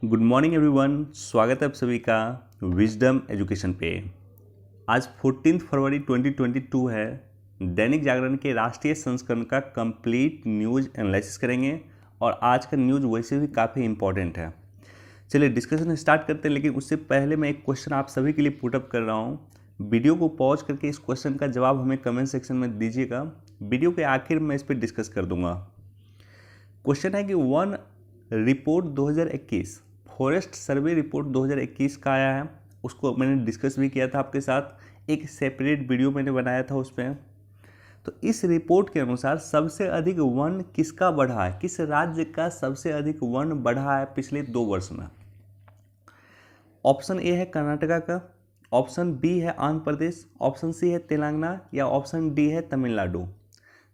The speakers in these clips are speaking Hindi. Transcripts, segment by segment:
गुड मॉर्निंग एवरीवन, स्वागत है आप सभी का विजडम एजुकेशन पे। आज 14 फरवरी 2022 है। दैनिक जागरण के राष्ट्रीय संस्करण का कंप्लीट न्यूज़ एनालिसिस करेंगे और आज का न्यूज़ वैसे भी काफ़ी इंपॉर्टेंट है। चलिए डिस्कशन स्टार्ट करते हैं, लेकिन उससे पहले मैं एक क्वेश्चन आप सभी के लिए पुटअप कर रहा हूँ। वीडियो को पॉज करके इस क्वेश्चन का जवाब हमें कमेंट सेक्शन में दीजिएगा। वीडियो के आखिर में इस पर डिस्कस कर दूंगा। क्वेश्चन है कि one report 2021 forest survey report 2021 का आया है। उसको मैंने डिस्कस भी किया था आपके साथ, एक सेपरेट वीडियो मैंने बनाया था उस पर। तो इस रिपोर्ट के अनुसार सबसे अधिक वन किसका बढ़ा है, किस राज्य का सबसे अधिक वन बढ़ा है पिछले 2 वर्ष में। ऑप्शन ए है कर्नाटका का, ऑप्शन बी है आंध्र प्रदेश, ऑप्शन सी है तेलंगाना या ऑप्शन डी है तमिलनाडु।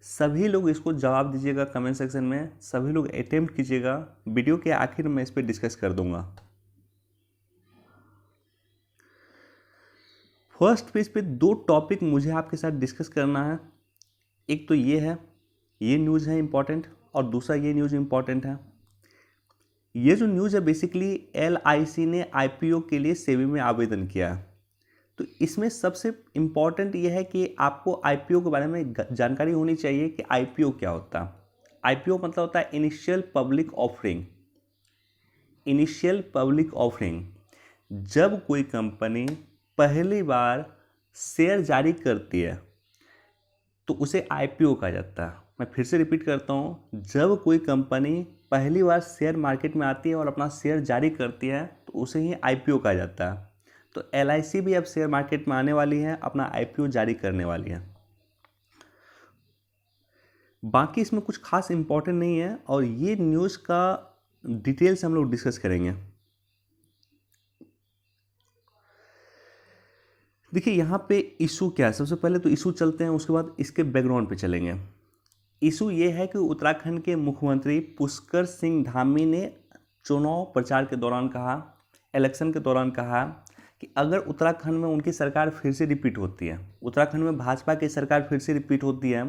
सभी लोग इसको जवाब दीजिएगा कमेंट सेक्शन में, सभी लोग अटेम्प्ट कीजिएगा। वीडियो के आखिर में इस पर डिस्कस कर दूंगा। फर्स्ट पेज पे 2 टॉपिक मुझे आपके साथ डिस्कस करना है। एक तो ये है, ये न्यूज़ है इंपॉर्टेंट, और दूसरा ये न्यूज़ इंपॉर्टेंट है। ये जो न्यूज़ है बेसिकली LIC ने IPO के लिए सेबी में आवेदन किया है। तो इसमें सबसे इम्पॉर्टेंट ये है कि आपको IPO के बारे में जानकारी होनी चाहिए कि IPO क्या होता है। IPO मतलब होता है initial public offering. Initial public offering, जब कोई कंपनी पहली बार शेयर जारी करती है तो उसे IPO कहा जाता है। मैं फिर से रिपीट करता हूँ, जब कोई कंपनी पहली बार शेयर मार्केट में आती है और अपना शेयर जारी करती है तो उसे ही IPO कहा जाता है। तो LIC भी अब शेयर मार्केट में आने वाली है, अपना IPO जारी करने वाली है। बाकी इसमें कुछ खास इंपॉर्टेंट नहीं है और ये न्यूज़ का डिटेल से हम लोग डिस्कस करेंगे। देखिए यहाँ पे इशू क्या है, सबसे पहले तो इशू चलते हैं, उसके बाद इसके बैकग्राउंड पे चलेंगे। इशू ये है कि उत्तराखंड के मुख्यमंत्री पुष्कर सिंह धामी ने चुनाव प्रचार के दौरान कहा, इलेक्शन के दौरान कहा कि अगर उत्तराखंड में उनकी सरकार फिर से रिपीट होती है, उत्तराखंड में भाजपा की सरकार फिर से रिपीट होती है,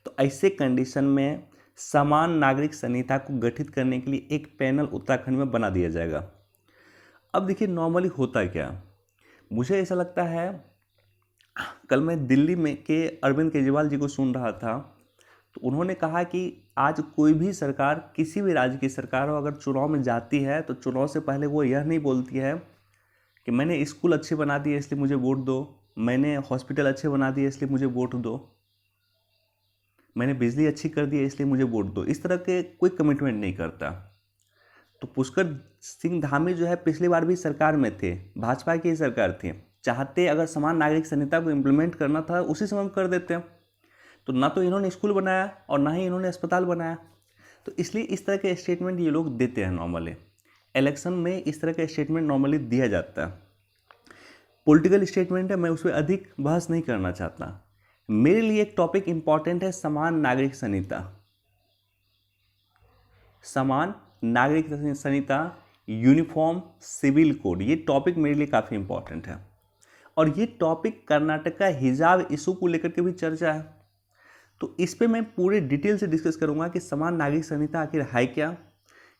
तो ऐसे कंडीशन में समान नागरिक संहिता को गठित करने के लिए एक पैनल उत्तराखंड में बना दिया जाएगा। अब देखिए नॉर्मली होता क्या, मुझे ऐसा लगता है, कल मैं दिल्ली में के अरविंद केजरीवाल जी को सुन रहा था, तो उन्होंने कहा कि आज कोई भी सरकार, किसी भी राज्य की सरकार हो, अगर चुनाव में जाती है तो चुनाव से पहले वो यह नहीं बोलती है कि मैंने स्कूल अच्छे बना दिए इसलिए मुझे वोट दो, मैंने हॉस्पिटल अच्छे बना दिए इसलिए मुझे वोट दो, मैंने बिजली अच्छी कर दी है इसलिए मुझे वोट दो। इस तरह के कोई कमिटमेंट नहीं करता। तो पुष्कर सिंह धामी जो है पिछली बार भी सरकार में थे, भाजपा की सरकार थी, चाहते अगर समान नागरिक संहिता को इम्प्लीमेंट करना था उसी समय हम कर देते हैं। तो ना तो इन्होंने स्कूल बनाया और ना ही इन्होंने अस्पताल बनाया। तो इसलिए इस तरह के स्टेटमेंट ये लोग देते हैं। नॉर्मली इलेक्शन में इस तरह का स्टेटमेंट नॉर्मली दिया जाता है। पॉलिटिकल स्टेटमेंट है, मैं उस पर अधिक बहस नहीं करना चाहता। मेरे लिए एक टॉपिक इंपॉर्टेंट है, समान नागरिक संहिता। समान नागरिक संहिता, यूनिफॉर्म सिविल कोड, ये टॉपिक मेरे लिए काफ़ी इंपॉर्टेंट है। और ये टॉपिक कर्नाटक का हिजाब इशू को लेकर के भी चर्चा है। तो इस पे मैं पूरे डिटेल से डिस्कस करूंगा कि समान नागरिक संहिता आखिर है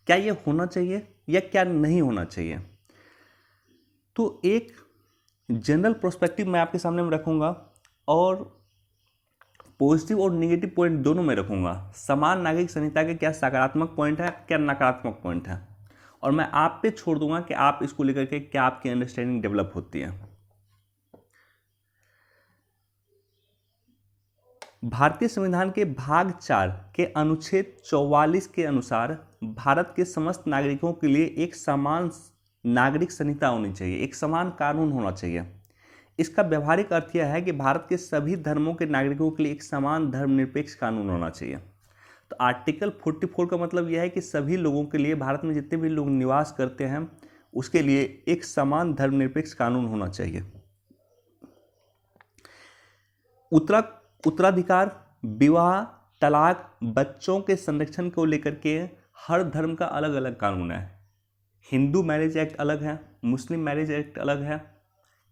क्या ये होना चाहिए या क्या नहीं होना चाहिए। तो एक जनरल पर्सपेक्टिव मैं आपके सामने में रखूंगा और पॉजिटिव और नेगेटिव पॉइंट दोनों में रखूंगा। समान नागरिक संहिता के क्या सकारात्मक पॉइंट है, क्या नकारात्मक पॉइंट है, और मैं आप पे छोड़ दूंगा कि आप इसको लेकर के क्या आपकी अंडरस्टैंडिंग डेवलप होती है। भारतीय संविधान के भाग 4 के अनुच्छेद 44 के अनुसार भारत के समस्त नागरिकों के लिए एक समान नागरिक संहिता होनी चाहिए, एक समान कानून होना चाहिए। इसका व्यवहारिक अर्थ यह है कि भारत के सभी धर्मों के नागरिकों के लिए एक समान धर्मनिरपेक्ष कानून होना चाहिए। तो आर्टिकल 44 का मतलब यह है कि सभी लोगों के लिए, भारत में जितने भी लोग निवास करते हैं उसके लिए एक समान धर्मनिरपेक्ष कानून होना चाहिए। उत्तराधिकार, विवाह, तलाक, बच्चों के संरक्षण को लेकर के हर धर्म का अलग अलग कानून है। हिंदू मैरिज एक्ट अलग है, मुस्लिम मैरिज एक्ट अलग है,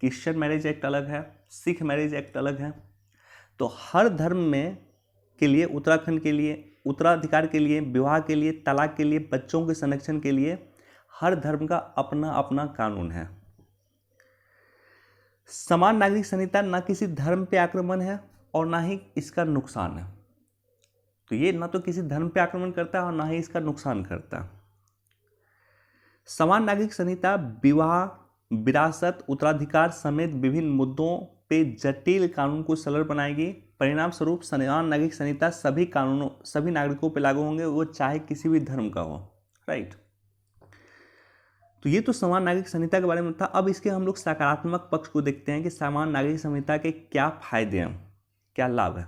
क्रिश्चियन मैरिज एक्ट अलग है, सिख मैरिज एक्ट अलग है। तो हर धर्म में के लिए, उत्तराखंड के लिए, उत्तराधिकार के लिए, विवाह के लिए, तलाक के लिए, बच्चों के संरक्षण के लिए हर धर्म का अपना अपना कानून है। समान नागरिक संहिता न किसी धर्म पे आक्रमण है और ना ही इसका नुकसान है। तो ये ना तो किसी धर्म पे आक्रमण करता है और ना ही इसका नुकसान करता है। समान नागरिक संहिता विवाह, विरासत, उत्तराधिकार समेत विभिन्न मुद्दों पे जटिल कानून को सरल बनाएगी। परिणाम स्वरूप समान नागरिक संहिता सभी नागरिकों पर लागू होंगे, वो चाहे किसी भी धर्म का हो। राइट। तो ये तो समान नागरिक संहिता के बारे में था। अब इसके हम लोग सकारात्मक पक्ष को देखते हैं कि समान नागरिक संहिता के क्या फायदे हैं, क्या लाभ है।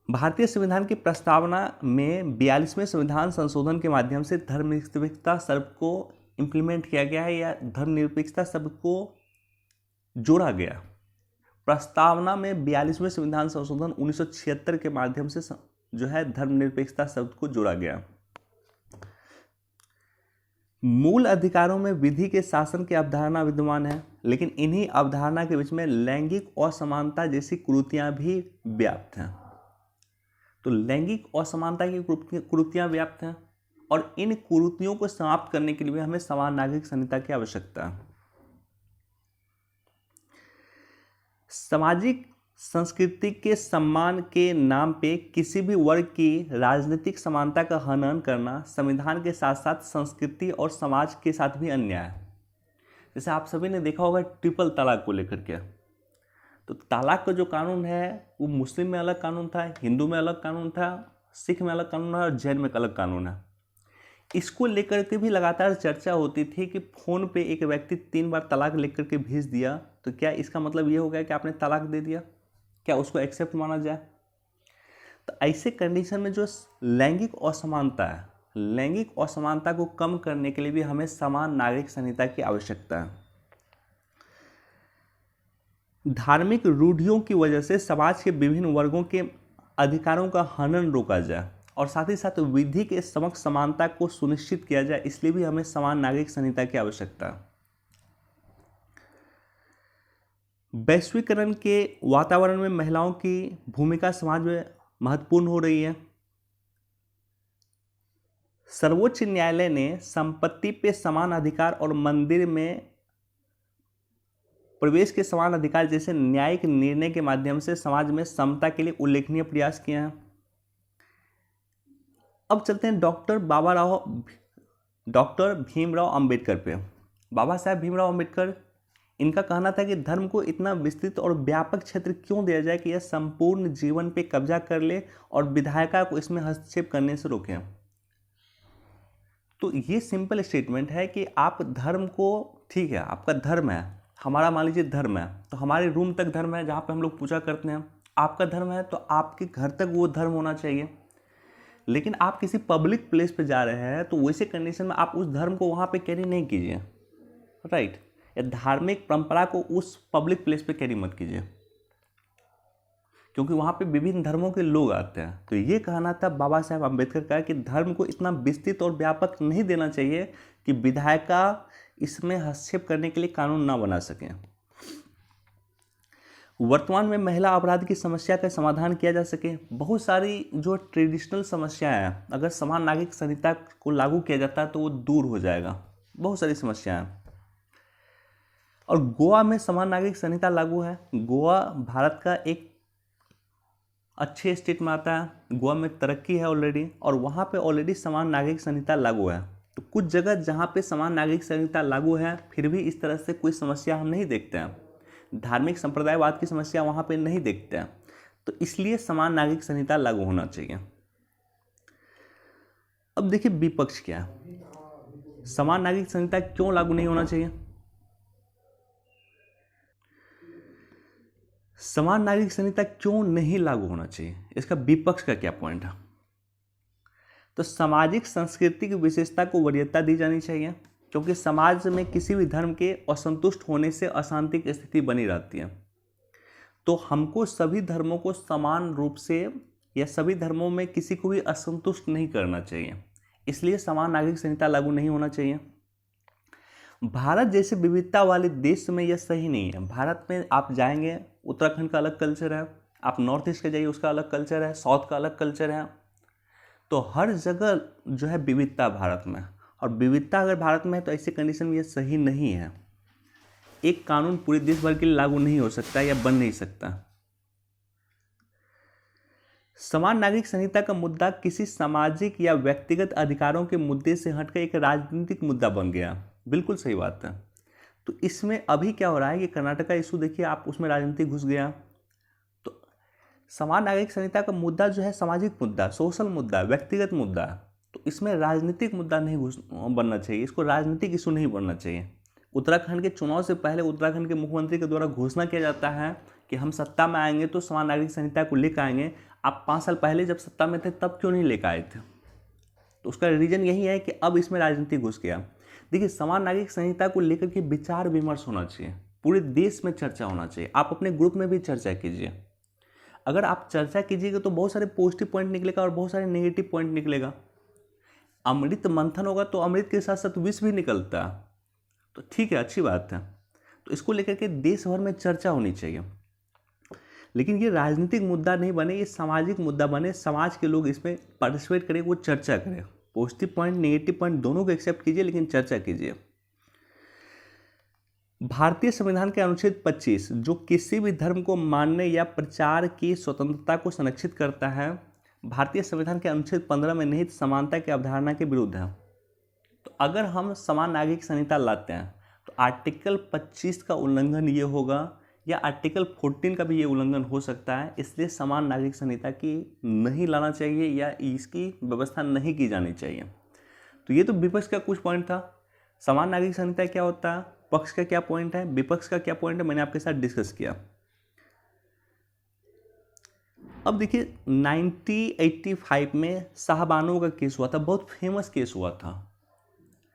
भारतीय संविधान की प्रस्तावना में 42वें संविधान संशोधन के माध्यम से धर्मनिरपेक्षता शब्द को इम्प्लीमेंट किया गया है, या धर्मनिरपेक्षता शब्द को जोड़ा गया। प्रस्तावना में 42वें संविधान संशोधन 1976 के माध्यम से जो है धर्मनिरपेक्षता शब्द को जोड़ा गया। मूल अधिकारों में विधि के शासन की अवधारणा विद्यमान है, लेकिन इन्हीं अवधारणा के बीच में लैंगिक असमानता जैसी कुरीतियां भी व्याप्त हैं। तो लैंगिक असमानता की कुरीतियां व्याप्त हैं और इन कुरीतियों को समाप्त करने के लिए हमें समान नागरिक संहिता की आवश्यकता है। सामाजिक संस्कृति के सम्मान के नाम पे किसी भी वर्ग की राजनीतिक समानता का हनन करना संविधान के साथ साथ संस्कृति और समाज के साथ भी अन्याय है। जैसे आप सभी ने देखा होगा ट्रिपल तलाक को लेकर के, तो तलाक का जो कानून है वो मुस्लिम में अलग कानून था, हिंदू में अलग कानून था, सिख में अलग कानून है और जैन में अलग कानून है। इसको लेकर के भी लगातार चर्चा होती थी कि फ़ोन पे एक व्यक्ति 3 बार तलाक लेकर के भेज दिया, तो क्या इसका मतलब ये हो गया कि आपने तलाक दे दिया, क्या उसको एक्सेप्ट माना जाए। तो ऐसे कंडीशन में जो लैंगिक असमानता है, लैंगिक असमानता को कम करने के लिए भी हमें समान नागरिक संहिता की आवश्यकता है। धार्मिक रूढ़ियों की वजह से समाज के विभिन्न वर्गों के अधिकारों का हनन रोका जाए और साथ ही साथ विधि के समक्ष समानता को सुनिश्चित किया जाए, इसलिए भी हमें समान नागरिक संहिता की आवश्यकता है। वैश्वीकरण के वातावरण में महिलाओं की भूमिका समाज में महत्वपूर्ण हो रही है। सर्वोच्च न्यायालय ने संपत्ति पे समान अधिकार और मंदिर में प्रवेश के समान अधिकार जैसे न्यायिक निर्णय के माध्यम से समाज में समता के लिए उल्लेखनीय प्रयास किए हैं। अब चलते हैं डॉक्टर भीमराव अंबेडकर पे। बाबा साहब भीमराव अंबेडकर, इनका कहना था कि धर्म को इतना विस्तृत और व्यापक क्षेत्र क्यों दिया जाए कि यह संपूर्ण जीवन पे कब्जा कर ले और विधायिका को इसमें हस्तक्षेप करने से रोकें। तो ये सिंपल स्टेटमेंट है कि आप धर्म को, ठीक है आपका धर्म है, हमारा मान लीजिए धर्म है, तो हमारे रूम तक धर्म है जहाँ पे हम लोग पूजा करते हैं। आपका धर्म है तो आपके घर तक वो धर्म होना चाहिए। लेकिन आप किसी पब्लिक प्लेस पे जा रहे हैं तो वैसे कंडीशन में आप उस धर्म को वहाँ पे कैरी नहीं कीजिए। राइट। या धार्मिक परंपरा को उस पब्लिक प्लेस पे कैरी मत कीजिए, क्योंकि वहाँ पे विभिन्न धर्मों के लोग आते हैं। तो ये कहना था बाबा साहब अम्बेडकर का कि धर्म को इतना विस्तृत और व्यापक नहीं देना चाहिए कि विधायिका इसमें हस्तक्षेप करने के लिए कानून ना बना सकें। वर्तमान में महिला अपराध की समस्या का समाधान किया जा सके। बहुत सारी जो ट्रेडिशनल समस्याएं हैं, अगर समान नागरिक संहिता को लागू किया जाता है तो वो दूर हो जाएगा, बहुत सारी समस्याएं। और गोवा में समान नागरिक संहिता लागू है। गोवा भारत का एक अच्छे स्टेट में आता है, गोवा में तरक्की है ऑलरेडी, और वहाँ पे ऑलरेडी समान नागरिक संहिता लागू है। तो कुछ जगह जहाँ पे समान नागरिक संहिता लागू है फिर भी इस तरह से कोई समस्या हम नहीं देखते हैं, धार्मिक संप्रदायवाद की समस्या वहाँ पे नहीं देखते हैं। तो इसलिए समान नागरिक संहिता लागू होना चाहिए। अब देखिए विपक्ष क्या है, समान नागरिक संहिता क्यों लागू नहीं होना चाहिए। समान नागरिक संहिता क्यों नहीं लागू होना चाहिए, इसका विपक्ष का क्या पॉइंट है। तो सामाजिक संस्कृति की विशेषता को वरीयता दी जानी चाहिए, क्योंकि समाज में किसी भी धर्म के असंतुष्ट होने से अशांति की स्थिति बनी रहती है। तो हमको सभी धर्मों को समान रूप से या सभी धर्मों में किसी को भी असंतुष्ट नहीं करना चाहिए, इसलिए समान नागरिक संहिता लागू नहीं होना चाहिए। भारत जैसे विविधता वाले देश में यह सही नहीं है। भारत में आप जाएंगे, उत्तराखंड का अलग कल्चर है, आप नॉर्थ ईस्ट के जाइए उसका अलग कल्चर है, साउथ का अलग कल्चर है। तो हर जगह जो है विविधता भारत में, और विविधता अगर भारत में है तो ऐसे कंडीशन में ये सही नहीं है। एक कानून पूरे देश भर के लिए लागू नहीं हो सकता या बन नहीं सकता। समान नागरिक संहिता का मुद्दा किसी सामाजिक या व्यक्तिगत अधिकारों के मुद्दे से हटकर एक राजनीतिक मुद्दा बन गया। बिल्कुल सही बात है। तो इसमें अभी क्या हो रहा है कि कर्नाटक का इशू देखिए, आप उसमें राजनीति घुस गया। तो समान नागरिक संहिता का मुद्दा जो है सामाजिक मुद्दा, सोशल मुद्दा, व्यक्तिगत मुद्दा, तो इसमें राजनीतिक मुद्दा नहीं बनना चाहिए, इसको राजनीतिक इशू नहीं बनना चाहिए। उत्तराखंड के चुनाव से पहले उत्तराखंड के मुख्यमंत्री के द्वारा घोषणा किया जाता है कि हम सत्ता में आएंगे तो समान नागरिक संहिता को लेकर आएंगे। आप 5 साल पहले जब सत्ता में थे तब क्यों नहीं लेकर आए थे? तो उसका रीजन यही है कि अब इसमें राजनीति घुस गया। देखिए, समान नागरिक संहिता को लेकर के विचार विमर्श होना चाहिए, पूरे देश में चर्चा होना चाहिए। आप अपने ग्रुप में भी चर्चा कीजिए। अगर आप चर्चा कीजिएगा तो बहुत सारे पॉजिटिव पॉइंट निकलेगा और बहुत सारे नेगेटिव पॉइंट निकलेगा। अमृत मंथन होगा तो अमृत के साथ साथ विष भी निकलता, तो ठीक है, अच्छी बात है। तो इसको लेकर के देश भर में चर्चा होनी चाहिए, लेकिन ये राजनीतिक मुद्दा नहीं बने, ये सामाजिक मुद्दा बने। समाज के लोग इसमें पार्टिसिपेट करें, वो चर्चा करें। पॉजिटिव पॉइंट नेगेटिव पॉइंट दोनों को एक्सेप्ट कीजिए, लेकिन चर्चा कीजिए। भारतीय संविधान के अनुच्छेद 25 जो किसी भी धर्म को मानने या प्रचार की स्वतंत्रता को संरक्षित करता है, भारतीय संविधान के अनुच्छेद 15 में निहित समानता की अवधारणा के विरुद्ध है। तो अगर हम समान नागरिक संहिता लाते हैं तो आर्टिकल 25 का उल्लंघन ये होगा या आर्टिकल 14 का भी ये उल्लंघन हो सकता है। इसलिए समान नागरिक संहिता की नहीं लाना चाहिए या इसकी व्यवस्था नहीं की जानी चाहिए। तो ये तो विपक्ष का कुछ पॉइंट था। समान नागरिक संहिता क्या होता है, पक्ष का क्या पॉइंट है, विपक्ष का क्या पॉइंट है, मैंने आपके साथ डिस्कस किया। अब देखिए, 1985 में शाहबानो का केस हुआ था, बहुत फेमस केस हुआ था।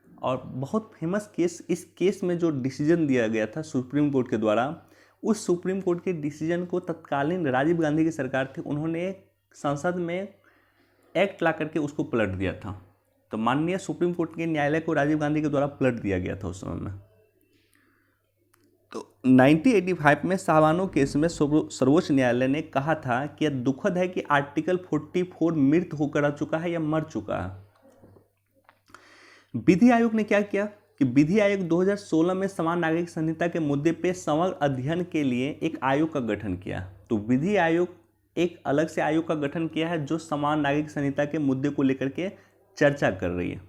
और बहुत फेमस केस, इस केस में जो डिसीजन दिया गया था सुप्रीम कोर्ट के द्वारा, उस सुप्रीम कोर्ट के डिसीजन को तत्कालीन राजीव गांधी की सरकार थी, उन्होंने संसद में एक्ट ला करके उसको पलट दिया था। तो माननीय सुप्रीम कोर्ट के न्यायालय को राजीव गांधी के द्वारा पलट दिया गया था उस समय में। तो 1985 में शाहबानो केस में सर्वोच्च न्यायालय ने कहा था कि यह दुखद है कि आर्टिकल 44 मृत होकर आ चुका है या मर चुका है। विधि आयोग ने क्या किया कि विधि आयोग 2016 में समान नागरिक संहिता के मुद्दे पे समग्र अध्ययन के लिए एक आयोग का गठन किया। तो विधि आयोग एक अलग से आयोग का गठन किया है जो समान नागरिक संहिता के मुद्दे को लेकर के चर्चा कर रही है।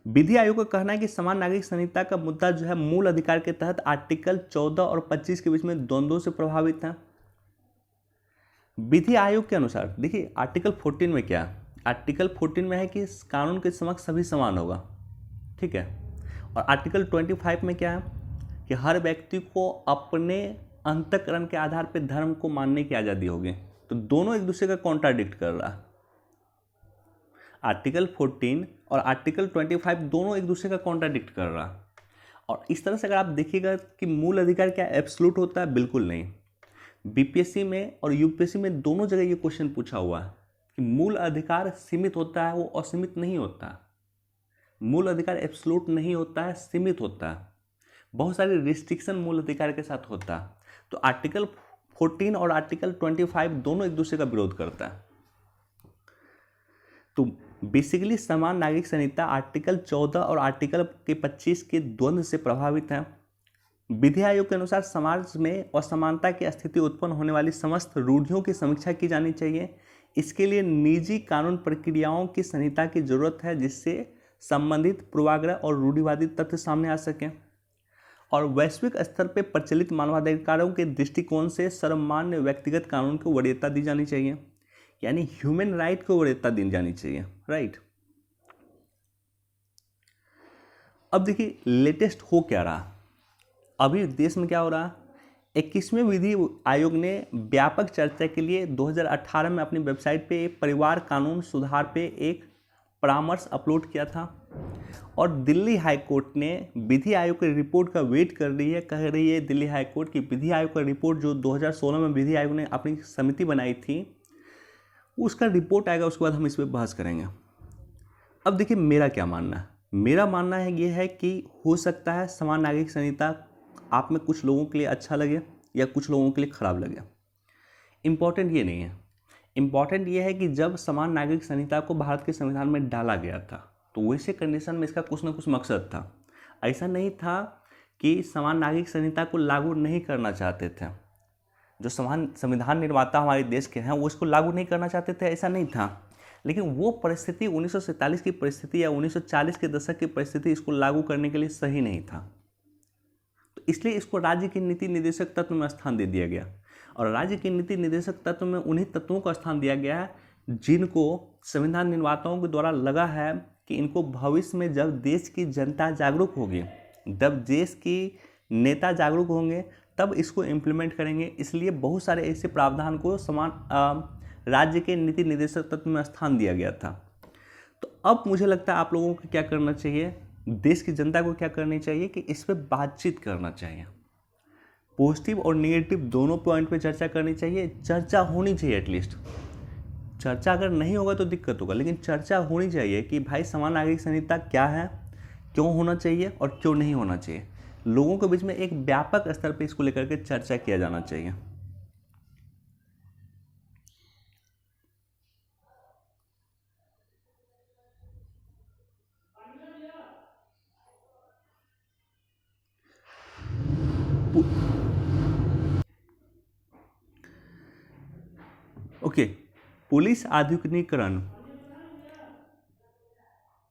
विधि आयोग का कहना है कि समान नागरिक संहिता का मुद्दा जो है मूल अधिकार के तहत आर्टिकल 14 और 25 के बीच में द्वंद्वों से प्रभावित है। विधि आयोग के अनुसार देखिए, आर्टिकल 14 में क्या है, आर्टिकल 14 में है कि कानून के समक्ष सभी समान होगा, ठीक है। और आर्टिकल 25 में क्या है कि हर व्यक्ति को अपने अंतःकरण के आधार पर धर्म को मानने की आज़ादी होगी। तो दोनों एक दूसरे का कॉन्ट्राडिक्ट कर रहा है। आर्टिकल 14 और आर्टिकल 25 दोनों एक दूसरे का कॉन्ट्राडिक्ट कर रहा है। और इस तरह से अगर आप देखिएगा कि मूल अधिकार क्या एब्सोल्यूट होता है, बिल्कुल नहीं। बीपीएससी में और यूपीएससी में दोनों जगह ये क्वेश्चन पूछा हुआ है कि मूल अधिकार सीमित होता है, वो असीमित नहीं होता। मूल अधिकार एब्सोल्यूट नहीं होता है, सीमित होता है। बहुत सारे रिस्ट्रिक्शन मूल अधिकार के साथ होता है। तो आर्टिकल 14 और आर्टिकल 25 दोनों एक दूसरे का विरोध करता है। तो बेसिकली समान नागरिक संहिता आर्टिकल 14 और आर्टिकल 25 के द्वंद्व से प्रभावित है। विधि आयोग के अनुसार समाज में असमानता की स्थिति उत्पन्न होने वाली समस्त रूढ़ियों की समीक्षा की जानी चाहिए। इसके लिए निजी कानून प्रक्रियाओं की संहिता की जरूरत है जिससे संबंधित पूर्वाग्रह और रूढ़िवादी तथ्य सामने आ सकें। और वैश्विक स्तर पर प्रचलित मानवाधिकारों के दृष्टिकोण से सर्वमान्य व्यक्तिगत कानून को वरीयता दी जानी चाहिए, यानी ह्यूमन राइट को वरीयता दी जानी चाहिए, राइट। अब देखिए, लेटेस्ट हो क्या रहा, अभी देश में क्या हो रहा। 21वें विधि आयोग ने व्यापक चर्चा के लिए 2018 में अपनी वेबसाइट पे परिवार कानून सुधार पे एक परामर्श अपलोड किया था। और दिल्ली हाई कोर्ट ने विधि आयोग की रिपोर्ट का वेट कर रही है। कह रही है दिल्ली हाई कोर्ट की विधि आयोग का रिपोर्ट जो 2016 में विधि आयोग ने अपनी समिति बनाई थी, उसका रिपोर्ट आएगा, उसके बाद हम इस पर बहस करेंगे। अब देखिए, मेरा क्या मानना है। मेरा मानना है ये है कि हो सकता है समान नागरिक संहिता आप में कुछ लोगों के लिए अच्छा लगे या कुछ लोगों के लिए ख़राब लगे। इम्पॉर्टेंट ये नहीं है। इम्पॉर्टेंट ये है कि जब समान नागरिक संहिता को भारत के संविधान में डाला गया था तो वैसे कंडीशन में इसका कुछ ना कुछ मकसद था। ऐसा नहीं था कि समान नागरिक संहिता को लागू नहीं करना चाहते थे, जो समान संविधान निर्माता हमारे देश के हैं वो इसको लागू नहीं करना चाहते थे, ऐसा नहीं था। लेकिन वो परिस्थिति 1947 की परिस्थिति या 1940 के दशक की परिस्थिति इसको लागू करने के लिए सही नहीं था। तो इसलिए इसको राज्य के नीति निर्देशक तत्व में स्थान दे दिया गया। और राज्य के नीति निर्देशक तत्व में उन्हीं तत्वों का स्थान दिया गया है जिनको संविधान निर्माताओं के द्वारा लगा है कि इनको भविष्य में जब देश की जनता जागरूक होगी, जब देश की नेता जागरूक होंगे, तब इसको इम्प्लीमेंट करेंगे। इसलिए बहुत सारे ऐसे प्रावधान को समान राज्य के नीति निर्देशक तत्व में स्थान दिया गया था। तो अब मुझे लगता है आप लोगों को क्या करना चाहिए, देश की जनता को क्या करनी चाहिए कि इस पर बातचीत करना चाहिए। पॉजिटिव और नेगेटिव दोनों पॉइंट पे चर्चा करनी चाहिए, चर्चा होनी चाहिए एटलीस्ट। चर्चा अगर नहीं होगा तो दिक्कत होगा, लेकिन चर्चा होनी चाहिए कि भाई समान नागरिक संहिता क्या है, क्यों होना चाहिए और क्यों नहीं होना चाहिए। लोगों के बीच में एक व्यापक स्तर पर इसको लेकर के चर्चा किया जाना चाहिए। ओके, पुलिस आधुनिकीकरण।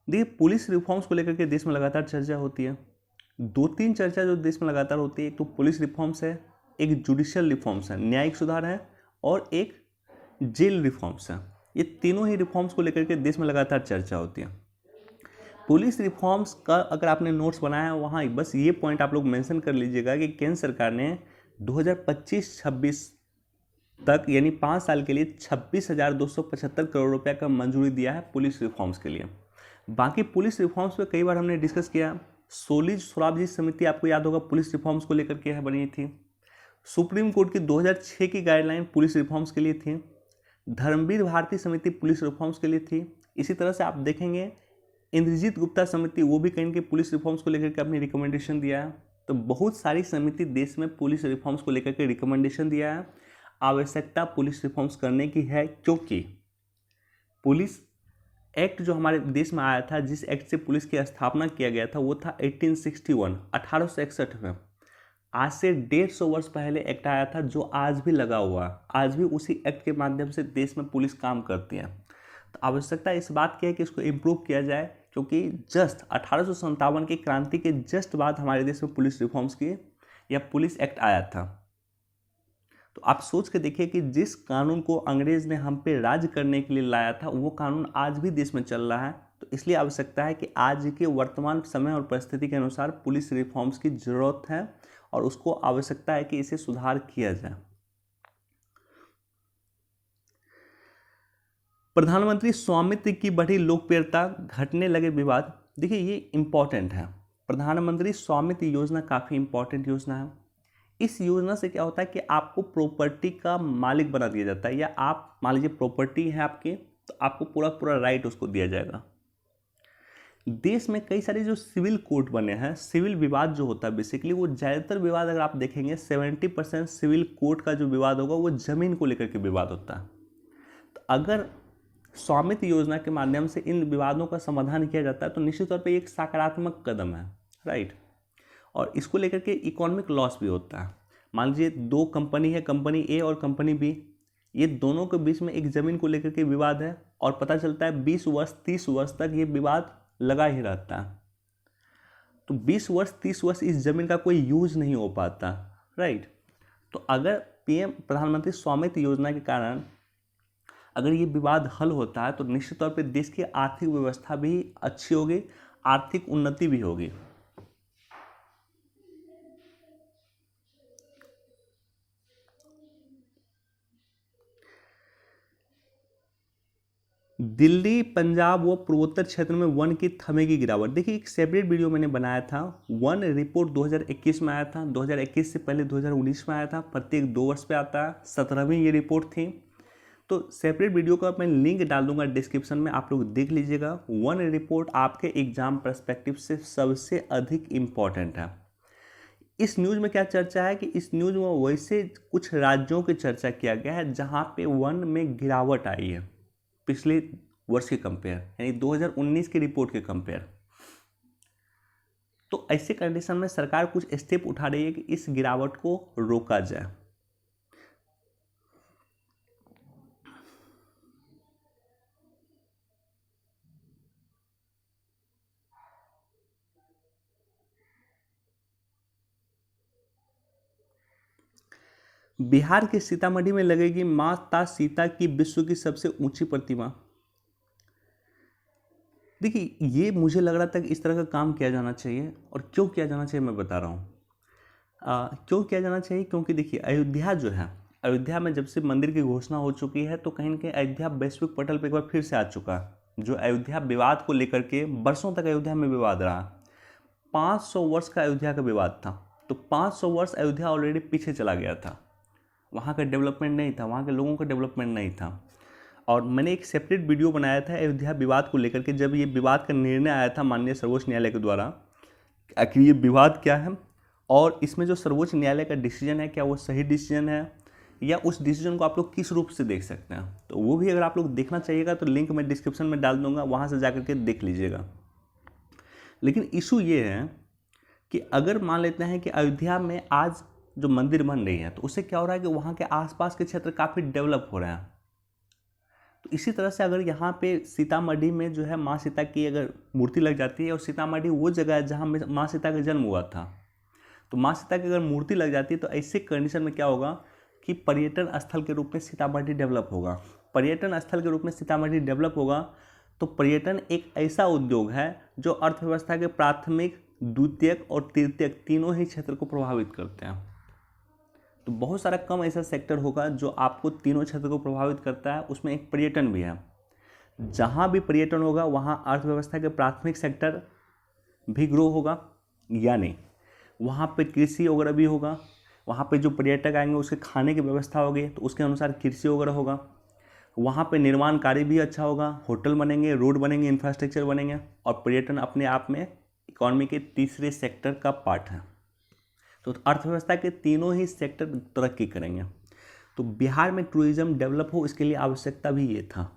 देखिए, पुलिस रिफॉर्म्स को लेकर के देश में लगातार चर्चा होती है। 2-3 चर्चा जो देश में लगातार होती है, एक तो पुलिस रिफॉर्म्स है, एक जुडिशियल रिफॉर्म्स है, न्यायिक सुधार है, और एक जेल रिफॉर्म्स है। ये तीनों ही रिफॉर्म्स को लेकर के देश में लगातार चर्चा होती है। पुलिस रिफॉर्म्स का अगर आपने नोट्स बनाया है वहाँ बस ये पॉइंट आप लोग मेंशन कर लीजिएगा कि केंद्र सरकार ने 2025-26 तक यानी 5 साल के लिए 26,275 करोड़ रुपए का मंजूरी दिया है पुलिस रिफॉर्म्स के लिए। बाकी पुलिस रिफॉर्म्स पे कई बार हमने डिस्कस किया। सोलिज सोराबजी समिति आपको याद होगा पुलिस रिफॉर्म्स को लेकर के बनी थी। सुप्रीम कोर्ट की 2006 की गाइडलाइन पुलिस रिफॉर्म्स के लिए थी। धर्मवीर भारती समिति पुलिस रिफॉर्म्स के लिए थी। इसी तरह से आप देखेंगे इंद्रजीत गुप्ता समिति, वो भी कहीं के पुलिस रिफॉर्म्स को लेकर के अपनी रिकमेंडेशन दिया है। तो बहुत सारी समिति देश में पुलिस रिफॉर्म्स को लेकर के रिकमेंडेशन दिया है। आवश्यकता पुलिस रिफॉर्म्स करने की है, क्योंकि पुलिस एक्ट जो हमारे देश में आया था, जिस एक्ट से पुलिस की स्थापना किया गया था, वो था 1861 में। आज से 150 वर्ष पहले एक्ट आया था, जो आज भी लगा हुआ है। आज भी उसी एक्ट के माध्यम से देश में पुलिस काम करती है। तो आवश्यकता इस बात की है कि इसको इम्प्रूव किया जाए, क्योंकि जस्ट 1857 की क्रांति के जस्ट बाद हमारे देश में पुलिस रिफॉर्म्स की या पुलिस एक्ट आया था। तो आप सोच के देखिए कि जिस कानून को अंग्रेज ने हम पे राज करने के लिए लाया था, वो कानून आज भी देश में चल रहा है। तो इसलिए आवश्यकता है कि आज के वर्तमान समय और परिस्थिति के अनुसार पुलिस रिफॉर्म्स की जरूरत है, और उसको आवश्यकता है कि इसे सुधार किया जाए। प्रधानमंत्री स्वामित्व की बढ़ी लोकप्रियता, घटने लगे विवाद। देखिए, ये इंपॉर्टेंट है। प्रधानमंत्री स्वामित्व योजना काफ़ी इंपॉर्टेंट योजना है। इस योजना से क्या होता है कि आपको प्रॉपर्टी का मालिक बना दिया जाता है, या आप मान लीजिए प्रॉपर्टी है आपकी, तो आपको पूरा पूरा राइट उसको दिया जाएगा। देश में कई सारे जो सिविल कोर्ट बने हैं, सिविल विवाद जो होता है बेसिकली, वो ज़्यादातर विवाद अगर आप देखेंगे 70% सिविल कोर्ट का जो विवाद होगा वो ज़मीन को लेकर के विवाद होता है। तो अगर स्वामित्व योजना के माध्यम से इन विवादों का समाधान किया जाता है तो निश्चित तौर पे एक सकारात्मक कदम है, राइट। और इसको लेकर के इकोनॉमिक लॉस भी होता है। मान लीजिए 2 कंपनी है, कंपनी ए और कंपनी बी, ये दोनों के बीच में एक ज़मीन को लेकर के विवाद है, और पता चलता है 20 वर्ष 30 वर्ष तक ये विवाद लगा ही रहता है। तो 20 वर्ष 30 वर्ष इस ज़मीन का कोई यूज नहीं हो पाता, राइट। तो अगर पीएम प्रधानमंत्री स्वामित्व योजना के कारण अगर ये विवाद हल होता है तो निश्चित तौर पे देश की आर्थिक व्यवस्था भी अच्छी होगी, आर्थिक उन्नति भी होगी। दिल्ली, पंजाब व पूर्वोत्तर क्षेत्र में वन की थमेगी गिरावट। देखिए, एक सेपरेट वीडियो मैंने बनाया था। वन रिपोर्ट 2021 में आया था, 2021 से पहले 2019 में आया था, प्रत्येक 2 वर्ष पे आता है। 17वीं ये रिपोर्ट थी। तो सेपरेट वीडियो का मैं लिंक डाल दूंगा डिस्क्रिप्शन में, आप लोग देख लीजिएगा। वन रिपोर्ट आपके एग्जाम पर्सपेक्टिव से सबसे अधिक इम्पॉर्टेंट है। इस न्यूज़ में क्या चर्चा है कि इस न्यूज़ में वैसे कुछ राज्यों की चर्चा किया गया है जहाँ पे वन में गिरावट आई है पिछले वर्ष के कंपेयर, यानी 2019 की रिपोर्ट के कंपेयर। तो ऐसे कंडीशन में सरकार कुछ स्टेप उठा रही है कि इस गिरावट को रोका जाए। बिहार के सीतामढ़ी में लगेगी माता सीता की विश्व की सबसे ऊंची प्रतिमा। देखिए, ये मुझे लग रहा था कि इस तरह का काम किया जाना चाहिए, और क्यों किया जाना चाहिए मैं बता रहा हूँ। क्यों किया जाना चाहिए, क्योंकि देखिए अयोध्या जो है, अयोध्या में जब से मंदिर की घोषणा हो चुकी है तो कहीं ना कहीं अयोध्या वैश्विक पटल पर एक बार फिर से आ चुका है। जो अयोध्या विवाद को लेकर के वर्षों तक अयोध्या में विवाद रहा, 500 वर्ष का अयोध्या का विवाद था। तो 500 वर्ष अयोध्या ऑलरेडी पीछे चला गया था, वहाँ का डेवलपमेंट नहीं था, वहाँ के लोगों का डेवलपमेंट नहीं था। और मैंने एक सेपरेट वीडियो बनाया था अयोध्या विवाद को लेकर के, जब ये विवाद का निर्णय आया था माननीय सर्वोच्च न्यायालय के द्वारा, आखिर ये विवाद क्या है और इसमें जो सर्वोच्च न्यायालय का डिसीजन है क्या वो सही डिसीजन है, या उस डिसीजन को आप लोग किस रूप से देख सकते हैं। तो वो भी अगर आप लोग देखना चाहिएगा तो लिंक मैं डिस्क्रिप्शन में डाल दूंगा, वहाँ से जा के देख लीजिएगा। लेकिन इशू ये है कि अगर मान लेते हैं कि अयोध्या में आज जो मंदिर बन रही है तो उससे क्या हो रहा है कि वहाँ के आसपास के क्षेत्र काफ़ी डेवलप हो रहे हैं। तो इसी तरह से अगर यहाँ पे सीतामढ़ी में जो है माँ सीता की अगर मूर्ति लग जाती है, और सीतामढ़ी वो जगह है जहाँ माँ सीता का जन्म हुआ था, तो माँ सीता की अगर मूर्ति लग जाती है तो ऐसे कंडीशन में क्या होगा कि पर्यटन स्थल के रूप में सीतामढ़ी डेवलप होगा। पर्यटन स्थल के रूप में सीतामढ़ी डेवलप होगा तो पर्यटन एक ऐसा उद्योग है जो अर्थव्यवस्था के प्राथमिक, द्वितीयक और तृतीयक तीनों ही क्षेत्र को प्रभावित करते हैं। तो बहुत सारा कम ऐसा सेक्टर होगा जो आपको तीनों क्षेत्र को प्रभावित करता है, उसमें एक पर्यटन भी है। जहाँ भी पर्यटन होगा वहाँ अर्थव्यवस्था के प्राथमिक सेक्टर भी ग्रो होगा, यानी वहाँ पे कृषि वगैरह भी होगा। वहाँ पे जो पर्यटक आएंगे उसके खाने की व्यवस्था होगी तो उसके अनुसार कृषि वगैरह होगा। वहाँ पे निर्माण कार्य भी अच्छा होगा, होटल बनेंगे, रोड बनेंगे, इंफ्रास्ट्रक्चर बनेंगे, और पर्यटन अपने आप में इकॉनमी के तीसरे सेक्टर का पार्ट है। तो अर्थव्यवस्था के तीनों ही सेक्टर तरक्की करेंगे। तो बिहार में टूरिज्म डेवलप हो इसके लिए आवश्यकता भी ये था।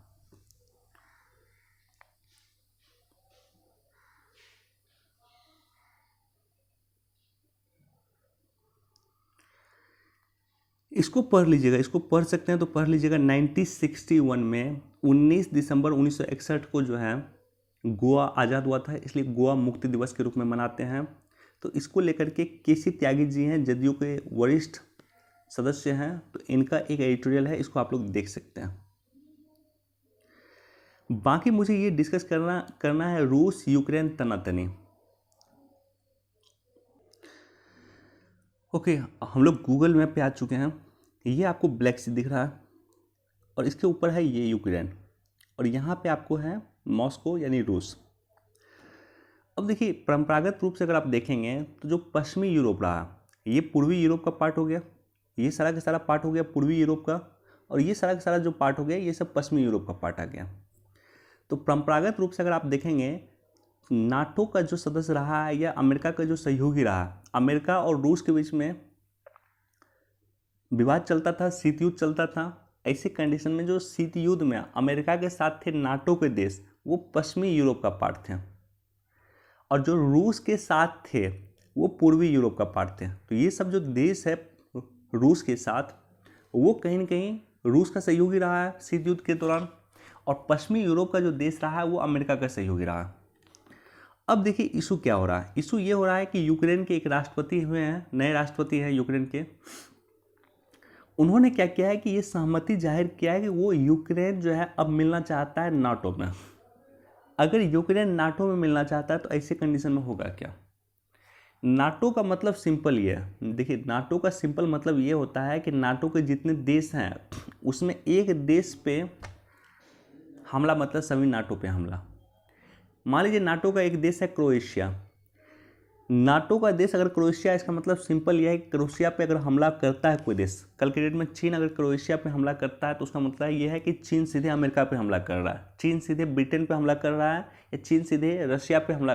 इसको पढ़ लीजिएगा, इसको पढ़ सकते हैं तो पढ़ लीजिएगा। 1961 में 19 दिसंबर 1961 को जो है गोवा आज़ाद हुआ था, इसलिए गोवा मुक्ति दिवस के रूप में मनाते हैं। तो इसको लेकर के केसी त्यागी जी हैं, जदयू के वरिष्ठ सदस्य हैं, तो इनका एक एडिटोरियल है, इसको आप लोग देख सकते हैं। बाकी मुझे ये डिस्कस करना है रूस यूक्रेन तनातनी। ओके, हम लोग गूगल मैप पे आ चुके हैं। ये आपको ब्लैक सी दिख रहा है और इसके ऊपर है ये यूक्रेन, और यहाँ पे आपको है मॉस्को यानी रूस। अब देखिए, परंपरागत रूप से अगर आप देखेंगे तो जो पश्चिमी यूरोप रहा, ये पूर्वी यूरोप का पार्ट हो गया, ये सारा का सारा पार्ट हो गया पूर्वी यूरोप का, और ये सारा का सारा जो पार्ट हो गया ये सब पश्चिमी यूरोप का पार्ट आ गया। तो परंपरागत रूप से अगर आप देखेंगे, नाटो का जो सदस्य रहा है या अमेरिका का जो सहयोगी रहा, अमेरिका और रूस के बीच में विवाद चलता था, शीत युद्ध चलता था। ऐसे कंडीशन में जो शीत युद्ध में अमेरिका के साथ थे नाटो के देश, वो पश्चिमी यूरोप का पार्ट थे, और जो रूस के साथ थे वो पूर्वी यूरोप का पार्ट थे। तो ये सब जो देश है रूस के साथ, वो कहीं ना कहीं रूस का सहयोगी रहा है शीत युद्ध के दौरान, और पश्चिमी यूरोप का जो देश रहा है वो अमेरिका का सहयोगी रहा है। अब देखिए इशू क्या हो रहा है। इशू ये हो रहा है कि यूक्रेन के एक राष्ट्रपति हुए हैं, नए राष्ट्रपति हैं यूक्रेन के। उन्होंने क्या किया है कि ये सहमति जाहिर किया है कि वो यूक्रेन जो है अब मिलना चाहता है नाटो में। अगर यूक्रेन नाटो में मिलना चाहता है तो ऐसे कंडीशन में होगा क्या। नाटो का मतलब सिंपल ये है, देखिए नाटो का सिंपल मतलब ये होता है कि नाटो के जितने देश हैं उसमें एक देश पे हमला, मतलब सभी नाटो पे हमला। मान लीजिए नाटो का एक देश है क्रोएशिया, नाटो का देश अगर क्रोएशिया, इसका मतलब सिंपल यह है कि क्रोएशिया पे अगर हमला करता है कोई देश, कल के डेट में चीन अगर क्रोएशिया पे हमला करता है तो उसका मतलब यह है कि चीन सीधे अमेरिका पे हमला कर रहा है, चीन सीधे ब्रिटेन पे हमला कर रहा है, या चीन सीधे रशिया पे हमला,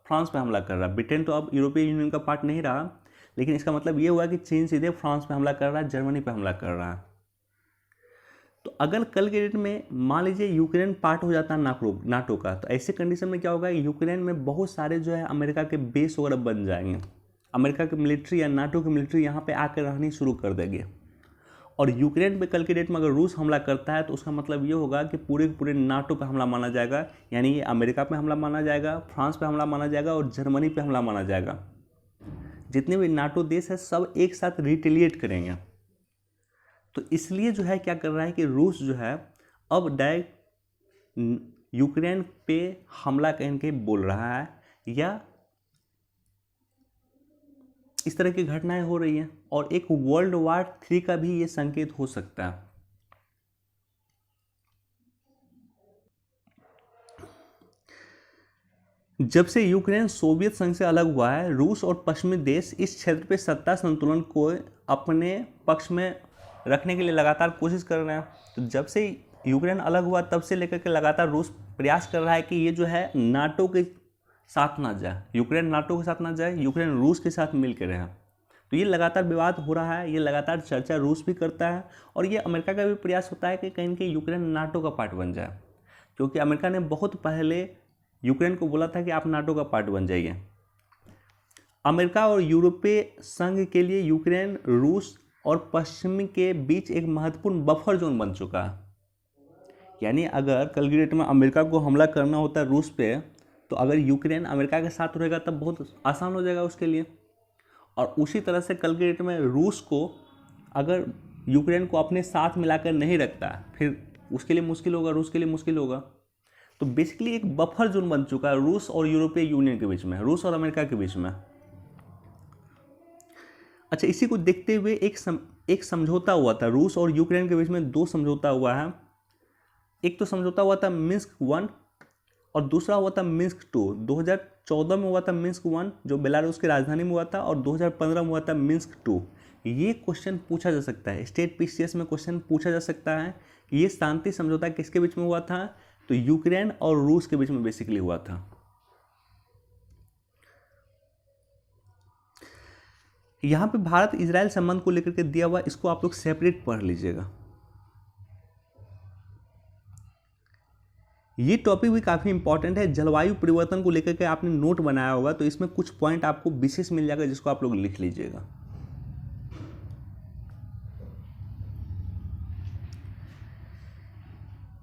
फ्रांस पे हमला कर रहा है। ब्रिटेन तो अब यूरोपियन यूनियन का पार्ट नहीं रहा, लेकिन इसका मतलब ये हुआ कि चीन सीधे फ्रांस पे हमला कर रहा है, जर्मनी पे हमला कर रहा है। तो अगर कल के डेट में मान लीजिए यूक्रेन पार्ट हो जाता है नाटो का, तो ऐसे कंडीशन में क्या होगा, यूक्रेन में बहुत सारे जो है अमेरिका के बेस वगैरह बन जाएंगे। अमेरिका की मिलिट्री या नाटो की मिलिट्री यहाँ पे आकर रहनी शुरू कर देगी। और यूक्रेन पे कल के डेट में अगर रूस हमला करता है तो उसका मतलब ये होगा कि पूरे पूरे नाटो पे हमला माना जाएगा, यानी ये अमेरिका पे हमला माना जाएगा, फ्रांस पे हमला माना जाएगा और जर्मनी पे हमला माना जाएगा। जितने भी नाटो देश है सब एक साथ रिटेलिएट करेंगे। तो इसलिए जो है क्या कर रहा है कि रूस जो है अब डायरेक्ट यूक्रेन पे हमला कह के बोल रहा है, या इस तरह की घटनाएं हो रही हैं, और एक वर्ल्ड वार 3 का भी ये संकेत हो सकता है। जब से यूक्रेन सोवियत संघ से अलग हुआ है, रूस और पश्चिमी देश इस क्षेत्र पे सत्ता संतुलन को अपने पक्ष में रखने के लिए लगातार कोशिश कर रहे हैं। तो जब से यूक्रेन अलग हुआ तब से लेकर के लगातार रूस प्रयास कर रहा है कि ये जो है नाटो के साथ ना जाए, यूक्रेन नाटो के साथ ना जाए, यूक्रेन रूस के साथ मिल के रहे। तो ये लगातार विवाद हो रहा है, ये लगातार चर्चा रूस भी करता है, और ये अमेरिका का भी प्रयास होता है कि कहीं ना कहीं यूक्रेन नाटो का पार्ट बन जाए, क्योंकि अमेरिका ने बहुत पहले यूक्रेन को बोला था कि आप नाटो का पार्ट बन जाइए। अमेरिका और यूरोपीय संघ के लिए यूक्रेन रूस और पश्चिम के बीच एक महत्वपूर्ण बफर जोन बन चुका है। यानी अगर कल की डेट में अमेरिका को हमला करना होता है रूस पे, तो अगर यूक्रेन अमेरिका के साथ रहेगा तब बहुत आसान हो जाएगा उसके लिए। और उसी तरह से कल की डेट में रूस को अगर यूक्रेन को अपने साथ मिलाकर नहीं रखता फिर उसके लिए मुश्किल होगा, रूस के लिए मुश्किल होगा। तो बेसिकली एक बफर जोन बन चुका है रूस और यूरोपीय यूनियन के बीच में, रूस और अमेरिका के बीच में। अच्छा, इसी को देखते हुए एक समझौता हुआ था रूस और यूक्रेन के बीच में। 2 समझौता हुआ है। एक तो समझौता हुआ था मिन्स्क 1 और दूसरा हुआ था मिन्स्क 2। 2014 में हुआ था मिन्स्क 1 जो बेलारूस की राजधानी में हुआ था, और 2015 में हुआ था मिन्स्क 2। ये क्वेश्चन पूछा जा सकता है, स्टेट पीसीएस में क्वेश्चन पूछा जा सकता है कि ये शांति समझौता किसके बीच में हुआ था, तो यूक्रेन और रूस के बीच में बेसिकली हुआ था। यहाँ पे भारत इजराइल संबंध को लेकर के दिया हुआ, इसको आप लोग सेपरेट पढ़ लीजिएगा। ये टॉपिक भी काफ़ी इंपॉर्टेंट है। जलवायु परिवर्तन को लेकर के आपने नोट बनाया होगा, तो इसमें कुछ पॉइंट आपको विशेष मिल जाएगा जिसको आप लोग लिख लीजिएगा।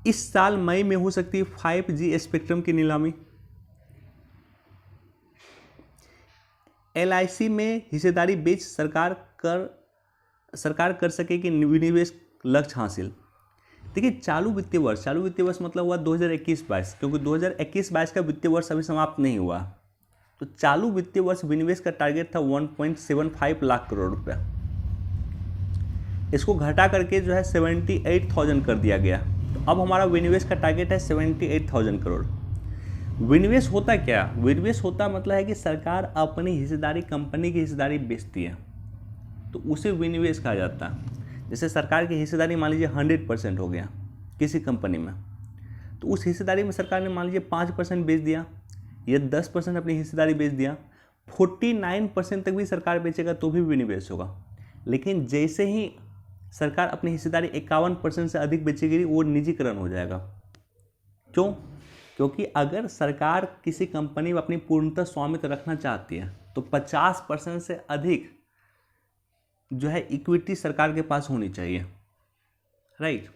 इस साल मई में हो सकती है 5G स्पेक्ट्रम की नीलामी। LIC में हिस्सेदारी बेच सरकार कर सकेगी विनिवेश लक्ष्य हासिल। देखिए, चालू वित्तीय वर्ष मतलब हुआ 2021-22, क्योंकि 2021-22 का वित्तीय वर्ष अभी समाप्त नहीं हुआ। तो चालू वित्तीय वर्ष विनिवेश का टारगेट था 1.75 लाख करोड़ रुपया। इसको घटा करके जो है 78,000 कर दिया गया। तो अब हमारा विनिवेश का टारगेट है 78,000 करोड़। विनिवेश होता क्या? विनिवेश होता मतलब है कि सरकार अपनी हिस्सेदारी, कंपनी की हिस्सेदारी बेचती है, तो उसे विनिवेश कहा जाता है। जैसे सरकार की हिस्सेदारी मान लीजिए 100% हो गया किसी कंपनी में, तो उस हिस्सेदारी में सरकार ने मान लीजिए 5% बेच दिया या 10% अपनी हिस्सेदारी बेच दिया, 49% तक भी सरकार बेचेगा तो भी विनिवेश होगा। लेकिन जैसे ही सरकार अपनी हिस्सेदारी 51% से अधिक बेचेगी, वो निजीकरण हो जाएगा। क्यों? क्योंकि अगर सरकार किसी कंपनी में अपनी पूर्णतः स्वामित्व रखना चाहती है तो 50% से अधिक जो है इक्विटी सरकार के पास होनी चाहिए, राइट।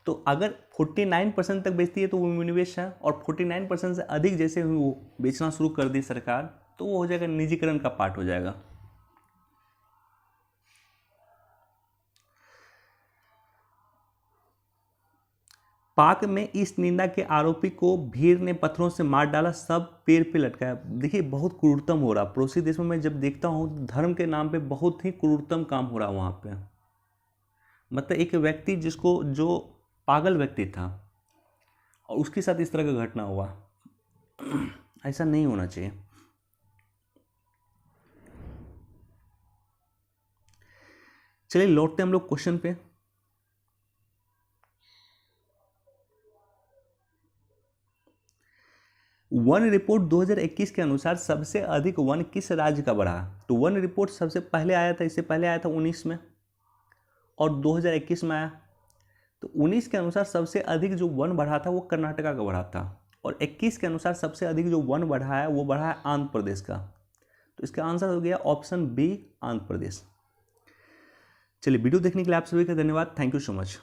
तो अगर 49% तक बेचती है तो वो विनिवेश है, और 49% से अधिक जैसे वो बेचना शुरू कर दी सरकार, तो वो हो जाएगा निजीकरण का पार्ट हो जाएगा। पाक में इस निंदा के आरोपी को भीड़ ने पत्थरों से मार डाला, सब पेड़ पे लटकाया। देखिए, बहुत क्रूरतम हो रहा। पड़ोसी देशों में जब देखता हूँ धर्म के नाम पे बहुत ही क्रूरतम काम हो रहा वहाँ पे। मतलब एक व्यक्ति जो पागल व्यक्ति था और उसके साथ इस तरह का घटना हुआ, ऐसा नहीं होना चाहिए। चलिए लौटते हम लोग क्वेश्चन पे। वन रिपोर्ट 2021 के अनुसार सबसे अधिक वन किस राज्य का बढ़ा? तो वन रिपोर्ट सबसे पहले आया था, इससे पहले आया था 19 में और 2021 में आया। तो 19 के अनुसार सबसे अधिक जो वन बढ़ा था वो कर्नाटका का बढ़ा था, और 21 के अनुसार सबसे अधिक जो वन बढ़ा है वो बढ़ा है आंध्र प्रदेश का। तो इसका आंसर हो गया ऑप्शन बी, आंध्र प्रदेश। चलिए, वीडियो देखने के लिए आप सभी का धन्यवाद। Thank you so much.